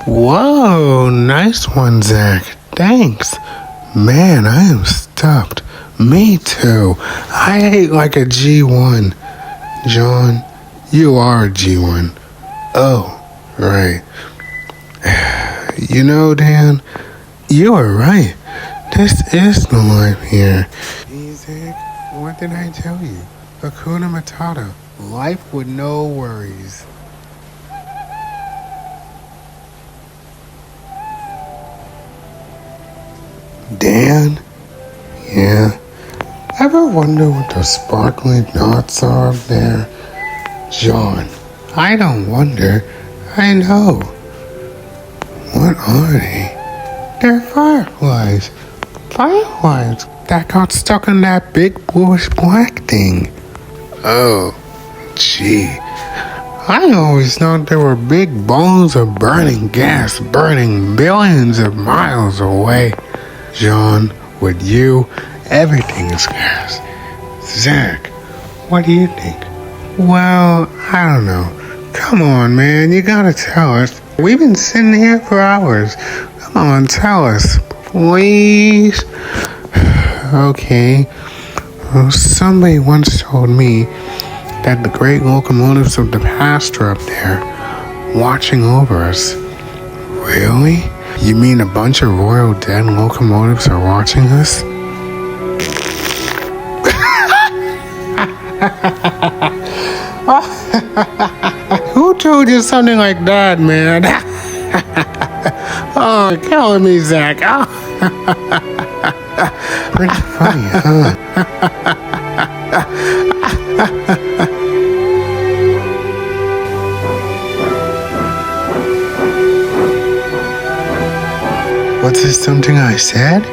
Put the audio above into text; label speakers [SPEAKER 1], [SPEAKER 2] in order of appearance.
[SPEAKER 1] Whoa, nice one, Zach. Thanks. Man, I am stuffed. Me too. I ate like a G1. John, you are a G1. Oh, right. You know, Dan, you are right. This is the life here. Zach, what did I tell you? Hakuna Matata. Life with no worries. Dan? Yeah? Ever wonder what those sparkling dots are up there? John, I don't wonder. I know. What are they? They're fireflies. Fireflies that got stuck in that big bluish black thing. Oh, gee. I always thought they were big balls of burning gas burning billions of miles away. John, with you, everything is gas. Zach, what do you think? Well, I don't know. Come on, man, you gotta tell us. We've been sitting here for hours. Come on, tell us, please. Okay. Well, somebody once told me that the great locomotives of the past are up there, watching over us. Really? You mean a bunch of royal dead locomotives are watching us? Who told you something like that, man? Oh, you're killing me, Zach. Oh. Pretty funny, huh? What's this something I said?